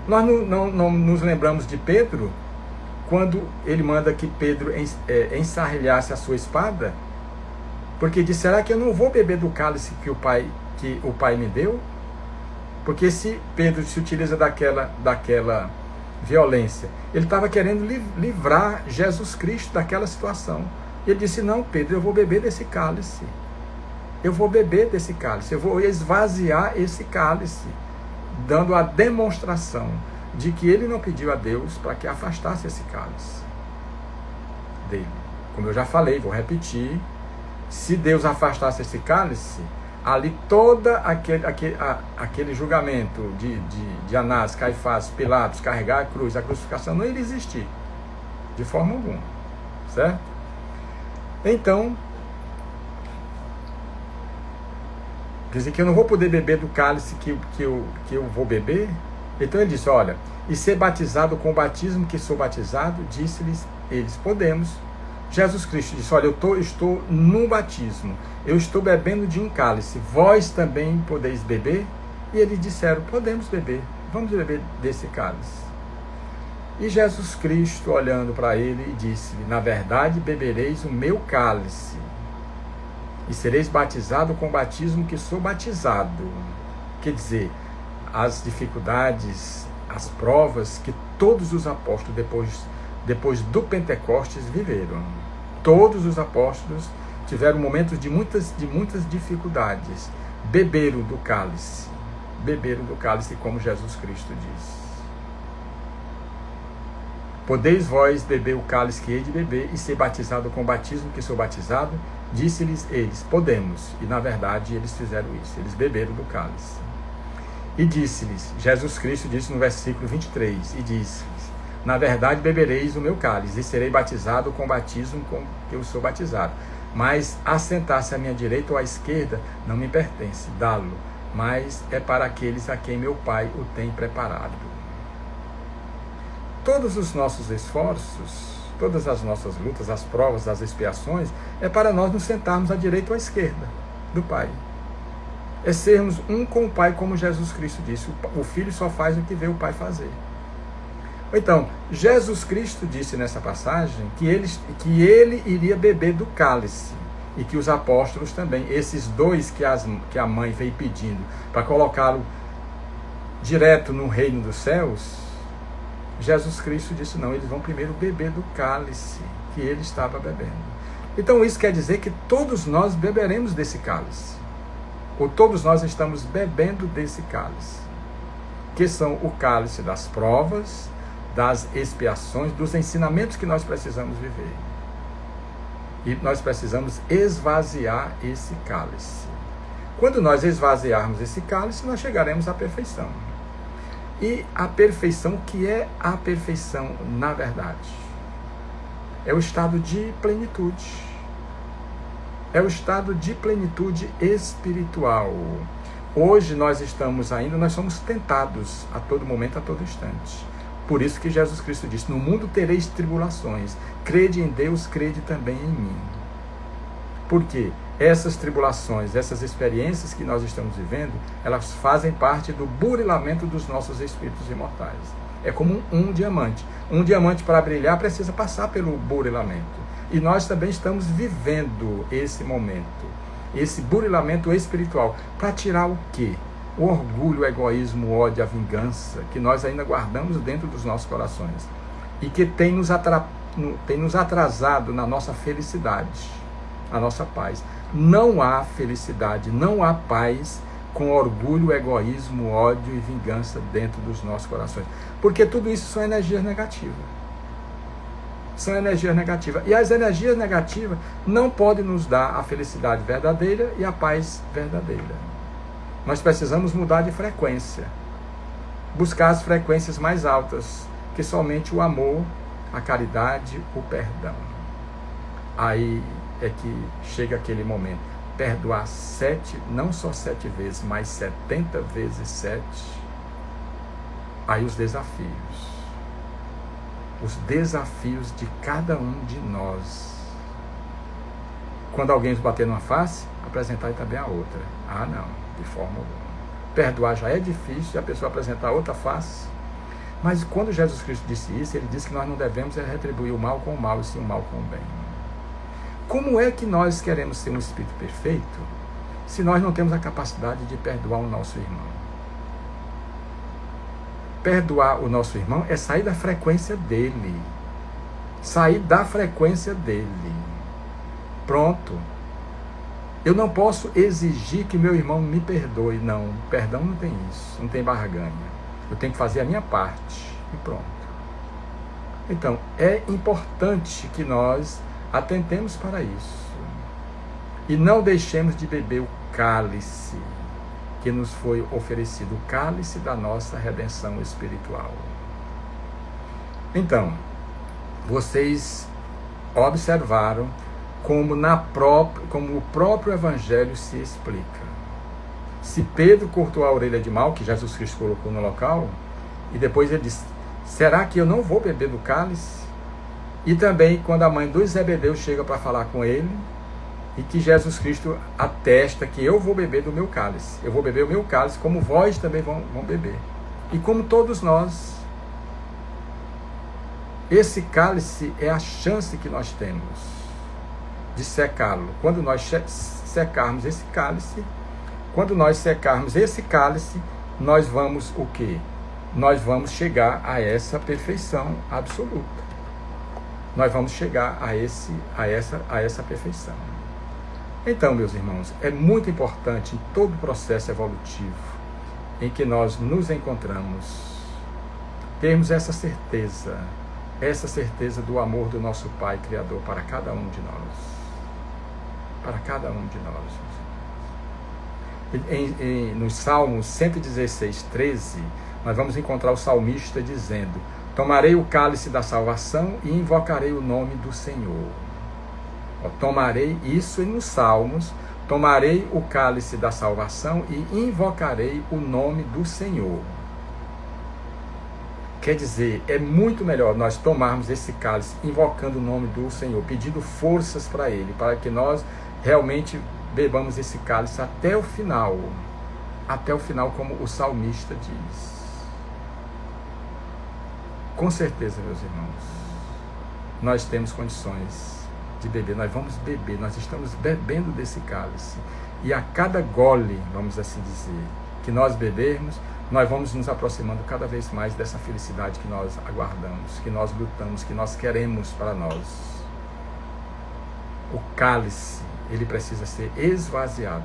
Nós não nos lembramos de Pedro, quando ele manda que Pedro ensarrilhasse a sua espada, porque disse: será que eu não vou beber do cálice que o Pai me deu? Porque se Pedro se utiliza daquela violência, ele estava querendo livrar Jesus Cristo daquela situação. Ele disse: não, Pedro, eu vou beber desse cálice. Eu vou beber desse cálice. Eu vou esvaziar esse cálice, dando a demonstração de que ele não pediu a Deus para que afastasse esse cálice dele. Como eu já falei, vou repetir: se Deus afastasse esse cálice, ali todo aquele julgamento de Anás, Caifás, Pilatos, carregar a cruz, a crucificação, não iria existir de forma alguma, certo? Então, quer dizer que eu não vou poder beber do cálice que eu vou beber. Então ele disse: olha, e ser batizado com o batismo que sou batizado, disse-lhes eles: podemos. Jesus Cristo disse: olha, eu estou no batismo, eu estou bebendo de um cálice, vós também podeis beber? E eles disseram: podemos beber, vamos beber desse cálice. E Jesus Cristo, olhando para ele, disse-lhe: na verdade bebereis o meu cálice, e sereis batizado com o batismo que sou batizado. Quer dizer, as dificuldades, as provas que todos os apóstolos depois do Pentecostes viveram. Todos os apóstolos tiveram momentos de muitas dificuldades. Beberam do cálice, como Jesus Cristo diz. Podeis vós beber o cálice que hei de beber e ser batizado com o batismo que sou batizado? Disse-lhes eles: podemos. E na verdade eles fizeram isso, eles beberam do cálice. E disse-lhes, Jesus Cristo disse no versículo 23, e disse-lhes: na verdade bebereis o meu cálice e serei batizado com o batismo com que eu sou batizado. Mas assentar-se à minha direita ou à esquerda não me pertence dá-lo, mas é para aqueles a quem meu Pai o tem preparado. Todos os nossos esforços, todas as nossas lutas, as provas, as expiações, é para nós nos sentarmos à direita ou à esquerda do Pai. É sermos um com o Pai, como Jesus Cristo disse: o Filho só faz o que vê o Pai fazer. Então, Jesus Cristo disse nessa passagem que ele iria beber do cálice, e que os apóstolos também, esses dois que a mãe veio pedindo para colocá-lo direto no reino dos céus, Jesus Cristo disse: não, eles vão primeiro beber do cálice que ele estava bebendo. Então isso quer dizer que todos nós beberemos desse cálice, ou todos nós estamos bebendo desse cálice, que são o cálice das provas, das expiações, dos ensinamentos que nós precisamos viver. E nós precisamos esvaziar esse cálice. Quando nós esvaziarmos esse cálice, nós chegaremos à perfeição. E a perfeição, que é a perfeição na verdade? É o estado de plenitude. É o estado de plenitude espiritual. Hoje nós somos tentados a todo momento, a todo instante. Por isso que Jesus Cristo disse: no mundo tereis tribulações, crede em Deus, crede também em mim. Porque essas tribulações, essas experiências que nós estamos vivendo, elas fazem parte do burilamento dos nossos espíritos imortais. É como um diamante. Um diamante, para brilhar, precisa passar pelo burilamento. E nós também estamos vivendo esse momento, esse burilamento espiritual. Para tirar o quê? O orgulho, o egoísmo, o ódio, a vingança, que nós ainda guardamos dentro dos nossos corações. E que tem nos atrasado na nossa felicidade, na nossa paz. Não há felicidade, não há paz com orgulho, egoísmo, ódio e vingança dentro dos nossos corações. Porque tudo isso são energias negativas. são energias negativas. E as energias negativas não podem nos dar a felicidade verdadeira e a paz verdadeira. Nós precisamos mudar de frequência. Buscar as frequências mais altas, que somente o amor, a caridade, o perdão. Aí é que chega aquele momento. Perdoar 7, não só 7 vezes, mas 70 vezes 7. Aí os desafios. Os desafios de cada um de nós. Quando alguém nos bater numa face, apresentar também a outra. Ah, não, de forma alguma. Perdoar já é difícil, a pessoa apresentar outra face. Mas quando Jesus Cristo disse isso, ele disse que nós não devemos retribuir o mal com o mal, e sim o mal com o bem. Como é que nós queremos ser um espírito perfeito se nós não temos a capacidade de perdoar o nosso irmão? Perdoar o nosso irmão é sair da frequência dele. Sair da frequência dele. Pronto. Eu não posso exigir que meu irmão me perdoe. Não, perdão não tem isso. Não tem barganha. Eu tenho que fazer a minha parte. E pronto. Então, é importante que nós atentemos para isso. E não deixemos de beber o cálice que nos foi oferecido, o cálice da nossa redenção espiritual. Então, vocês observaram como o próprio Evangelho se explica. Se Pedro cortou a orelha de Malco, que Jesus Cristo colocou no local, e depois ele disse, será que eu não vou beber do cálice? E também quando a mãe dos Zebedeus chega para falar com ele, e que Jesus Cristo atesta que eu vou beber do meu cálice. Eu vou beber o meu cálice, como vós também vão beber. E como todos nós, esse cálice é a chance que nós temos de secá-lo. Quando nós secarmos esse cálice, nós vamos o quê? Nós vamos chegar a essa perfeição absoluta. Nós vamos chegar a essa perfeição. Então, meus irmãos, é muito importante em todo o processo evolutivo em que nós nos encontramos, termos essa certeza do amor do nosso Pai Criador para cada um de nós. Para cada um de nós. No Salmo 116, 13, nós vamos encontrar o salmista dizendo, tomarei o cálice da salvação e invocarei o nome do Senhor. Tomarei, isso nos Salmos, tomarei o cálice da salvação e invocarei o nome do Senhor. Quer dizer, é muito melhor nós tomarmos esse cálice invocando o nome do Senhor, pedindo forças para Ele, para que nós realmente bebamos esse cálice até o final, como o salmista diz. Com certeza, meus irmãos, nós temos condições de beber, nós vamos beber, nós estamos bebendo desse cálice, e a cada gole, vamos assim dizer, que nós bebermos, nós vamos nos aproximando cada vez mais dessa felicidade que nós aguardamos, que nós lutamos, que nós queremos para nós. O cálice, ele precisa ser esvaziado,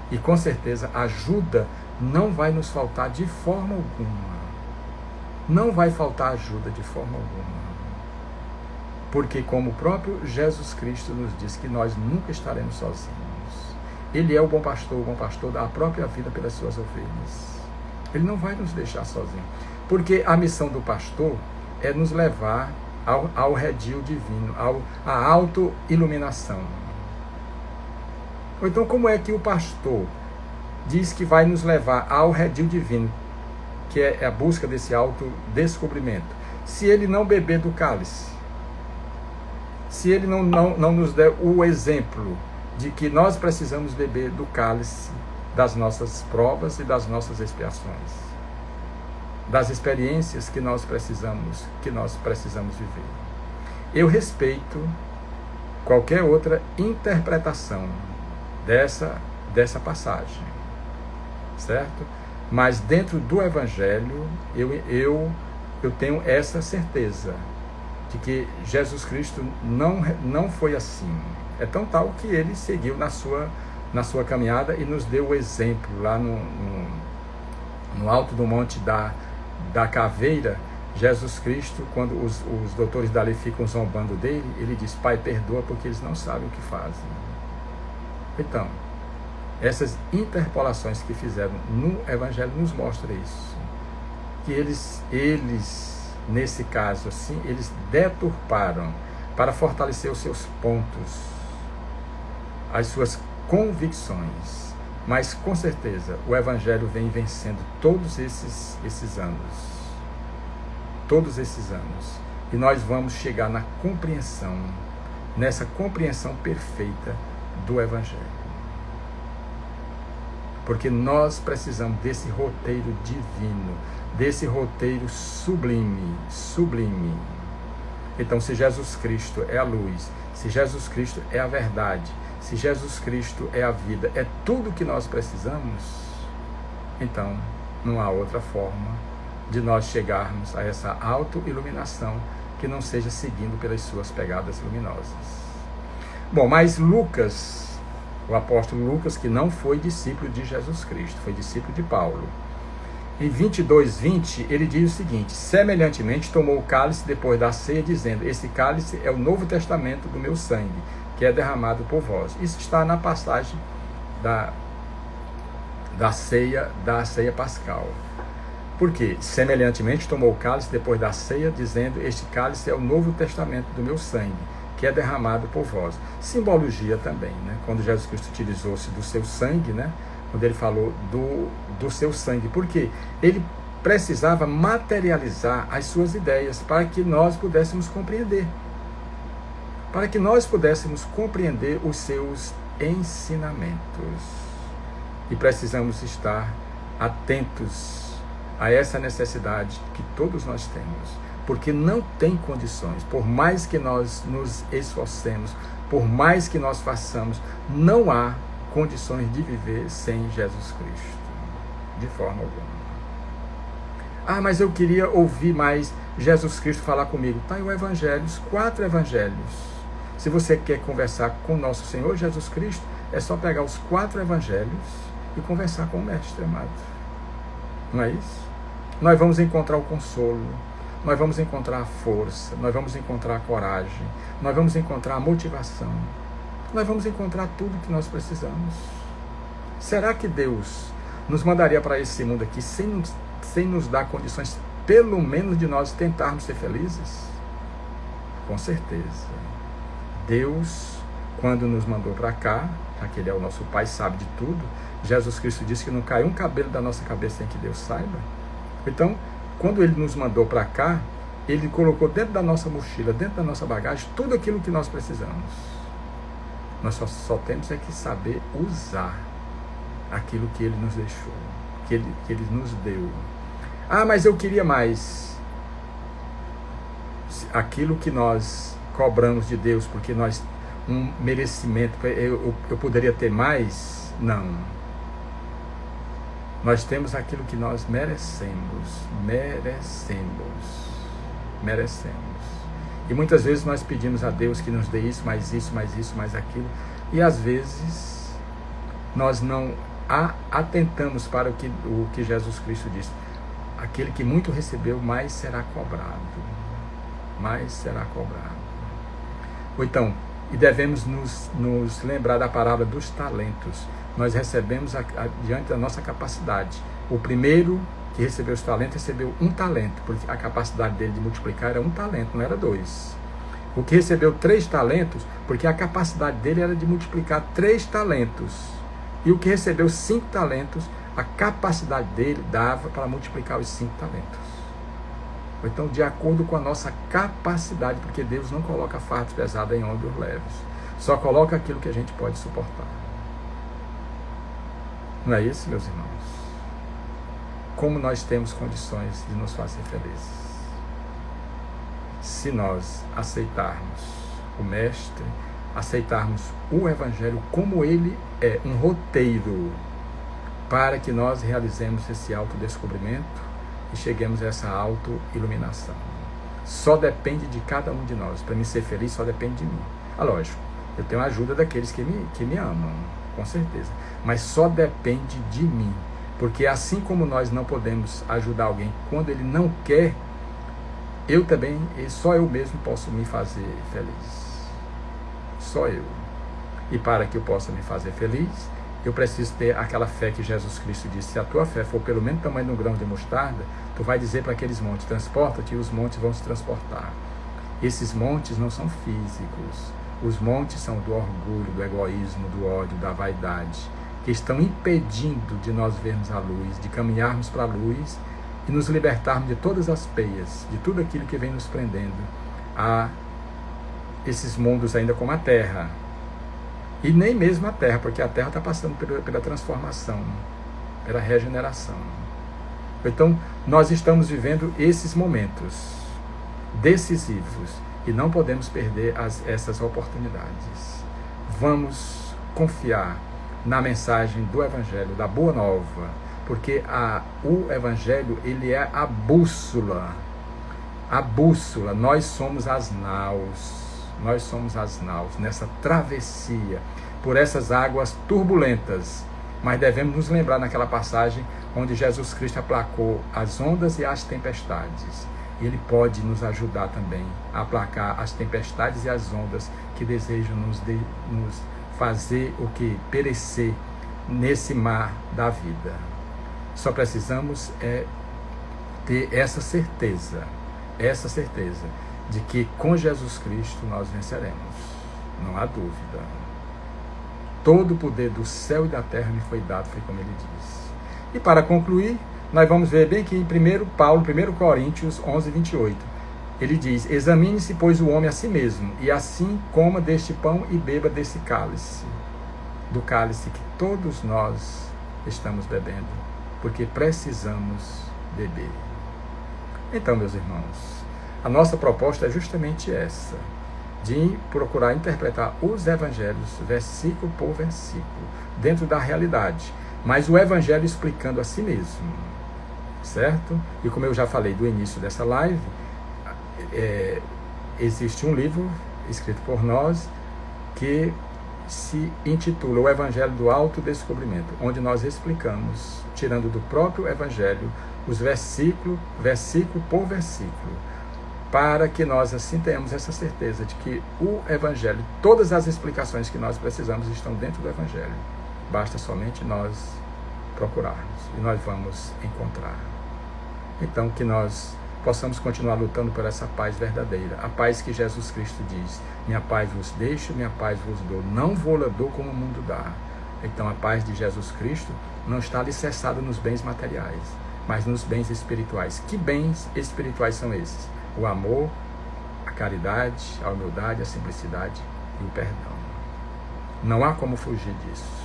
e com certeza a ajuda não vai nos faltar de forma alguma, não vai faltar ajuda de forma alguma. Porque como o próprio Jesus Cristo nos diz que nós nunca estaremos sozinhos. Ele é o bom pastor dá a própria vida pelas suas ovelhas. Ele não vai nos deixar sozinhos. Porque a missão do pastor é nos levar ao redil divino, à auto-iluminação. Ou então como é que o pastor diz que vai nos levar ao redil divino, que é a busca desse autodescobrimento, se ele não beber do cálice? Se ele não nos der o exemplo de que nós precisamos beber do cálice das nossas provas e das nossas expiações, das experiências que nós precisamos viver. Eu respeito qualquer outra interpretação dessa passagem, certo? Mas dentro do Evangelho, eu tenho essa certeza de que Jesus Cristo não foi assim. É tão tal que ele seguiu na sua caminhada e nos deu o exemplo lá no alto do Monte da Caveira, Jesus Cristo, quando os doutores da lei ficam zombando dele, ele diz: Pai, perdoa porque eles não sabem o que fazem. Então, essas interpolações que fizeram no Evangelho nos mostram isso. Que eles nesse caso, assim, eles deturparam para fortalecer os seus pontos, as suas convicções. Mas, com certeza, o Evangelho vem vencendo todos esses anos. Todos esses anos. E nós vamos chegar na compreensão, nessa compreensão perfeita do Evangelho. Porque nós precisamos desse roteiro divino, desse roteiro sublime. Então, se Jesus Cristo é a luz, se Jesus Cristo é a verdade, se Jesus Cristo é a vida, é tudo que nós precisamos, então não há outra forma de nós chegarmos a essa auto-iluminação que não seja seguindo pelas suas pegadas luminosas. Bom, mas Lucas, o apóstolo Lucas, que não foi discípulo de Jesus Cristo, foi discípulo de Paulo. Em 22:20, ele diz o seguinte: semelhantemente tomou o cálice depois da ceia, dizendo: esse cálice é o Novo Testamento do meu sangue, que é derramado por vós. Isso está na passagem da ceia pascal. Por quê? Semelhantemente tomou o cálice depois da ceia, dizendo: este cálice é o Novo Testamento do meu sangue, que é derramado por vós. Simbologia também, né? Quando Jesus Cristo utilizou-se do seu sangue, né? Quando ele falou do seu sangue, porque ele precisava materializar as suas ideias para que nós pudéssemos compreender. Para que nós pudéssemos compreender os seus ensinamentos. E precisamos estar atentos a essa necessidade que todos nós temos. Porque não tem condições, por mais que nós nos esforcemos, por mais que nós façamos, não há condições de viver sem Jesus Cristo, de forma alguma. Ah, mas eu queria ouvir mais Jesus Cristo falar comigo. Está aí o Evangelho, os 4 Evangelhos. Se você quer conversar com nosso Senhor Jesus Cristo, é só pegar os 4 Evangelhos e conversar com o Mestre amado. Não é isso? Nós vamos encontrar o consolo, nós vamos encontrar a força, nós vamos encontrar a coragem, nós vamos encontrar a motivação, nós vamos encontrar tudo que nós precisamos. Será que Deus nos mandaria para esse mundo aqui sem nos dar condições, pelo menos, de nós tentarmos ser felizes? Com certeza. Deus, quando nos mandou para cá, já que Ele é o nosso Pai, sabe de tudo, Jesus Cristo disse que não cai um cabelo da nossa cabeça sem que Deus saiba. Então, quando Ele nos mandou para cá, Ele colocou dentro da nossa mochila, dentro da nossa bagagem, tudo aquilo que nós precisamos. Nós só temos é que saber usar aquilo que Ele nos deixou, que Ele nos deu. Ah, mas eu queria mais. Aquilo que nós cobramos de Deus, porque nós, um merecimento, eu poderia ter mais? Não. Nós temos aquilo que nós merecemos. E muitas vezes nós pedimos a Deus que nos dê isso, mais aquilo. E às vezes nós não atentamos para o que Jesus Cristo disse. Aquele que muito recebeu, mais será cobrado. Ou então, e devemos nos lembrar da parábola dos talentos. Nós recebemos diante da nossa capacidade. O primeiro que recebeu os talentos, recebeu 1 talento, porque a capacidade dele de multiplicar era 1 talento, não era 2. O que recebeu 3 talentos, porque a capacidade dele era de multiplicar 3 talentos. E o que recebeu 5 talentos, a capacidade dele dava para multiplicar os 5 talentos. Então, de acordo com a nossa capacidade, porque Deus não coloca fardos pesados em ombros leves, só coloca aquilo que a gente pode suportar. Não é isso, meus irmãos? Como nós temos condições de nos fazer felizes? Se nós aceitarmos o Mestre, aceitarmos o Evangelho como ele é, um roteiro para que nós realizemos esse autodescobrimento e cheguemos a essa autoiluminação. Só depende de cada um de nós. Para mim ser feliz, só depende de mim. Lógico, eu tenho a ajuda daqueles que me amam, com certeza. Mas só depende de mim. Porque assim como nós não podemos ajudar alguém quando ele não quer, eu também, só eu mesmo posso me fazer feliz. Só eu. E para que eu possa me fazer feliz, eu preciso ter aquela fé que Jesus Cristo disse: se a tua fé for pelo menos tamanho de um grão de mostarda, tu vai dizer para aqueles montes, transporta-te, e os montes vão se transportar. Esses montes não são físicos. Os montes são do orgulho, do egoísmo, do ódio, da vaidade, que estão impedindo de nós vermos a luz, de caminharmos para a luz e nos libertarmos de todas as peias, de tudo aquilo que vem nos prendendo a esses mundos ainda como a Terra. E nem mesmo a Terra, porque a Terra está passando pela transformação, pela regeneração. Então, nós estamos vivendo esses momentos decisivos e não podemos perder essas oportunidades. Vamos confiar na mensagem do Evangelho, da Boa Nova, porque o Evangelho, ele é a bússola. A bússola, nós somos as naus nessa travessia por essas águas turbulentas, mas devemos nos lembrar naquela passagem onde Jesus Cristo aplacou as ondas e as tempestades. E Ele pode nos ajudar também a aplacar as tempestades e as ondas que desejam nos fazer o que? Perecer nesse mar da vida. Só precisamos ter essa certeza de que com Jesus Cristo nós venceremos. Não há dúvida. Todo o poder do céu e da terra me foi dado, foi como ele diz. E para concluir, nós vamos ver bem que em 1 Coríntios 11, 28, ele diz: examine-se, pois, o homem a si mesmo, e assim coma deste pão e beba desse cálice, do cálice que todos nós estamos bebendo, porque precisamos beber. Então, meus irmãos, a nossa proposta é justamente essa, de procurar interpretar os evangelhos, versículo por versículo, dentro da realidade, mas o evangelho explicando a si mesmo, certo? E como eu já falei do início dessa live, existe um livro escrito por nós que se intitula O Evangelho do Autodescobrimento, onde nós explicamos, tirando do próprio evangelho, os versículo por versículo, para que nós assim tenhamos essa certeza de que o Evangelho, todas as explicações que nós precisamos estão dentro do Evangelho. Basta somente nós procurarmos e nós vamos encontrar. Então, que nós possamos continuar lutando por essa paz verdadeira, a paz que Jesus Cristo diz: minha paz vos deixo, minha paz vos dou, não vou-la dou como o mundo dá. Então, a paz de Jesus Cristo não está alicerçada nos bens materiais, mas nos bens espirituais. Que bens espirituais são esses? O amor, a caridade, a humildade, a simplicidade e o perdão. Não há como fugir disso.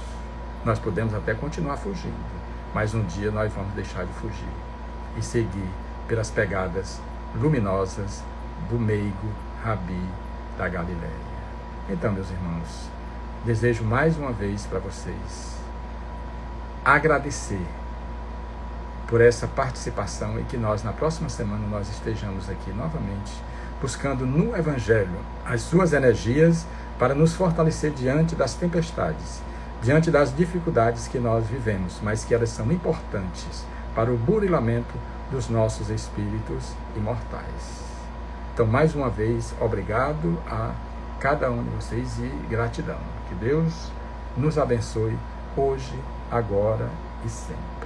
Nós podemos até continuar fugindo, mas um dia nós vamos deixar de fugir e seguir pelas pegadas luminosas do meigo Rabi da Galileia. Então, meus irmãos, desejo mais uma vez para vocês agradecer por essa participação e que nós, na próxima semana, nós estejamos aqui novamente, buscando no Evangelho as suas energias para nos fortalecer diante das tempestades, diante das dificuldades que nós vivemos, mas que elas são importantes para o burilamento dos nossos espíritos imortais. Então, mais uma vez, obrigado a cada um de vocês e gratidão. Que Deus nos abençoe hoje, agora e sempre.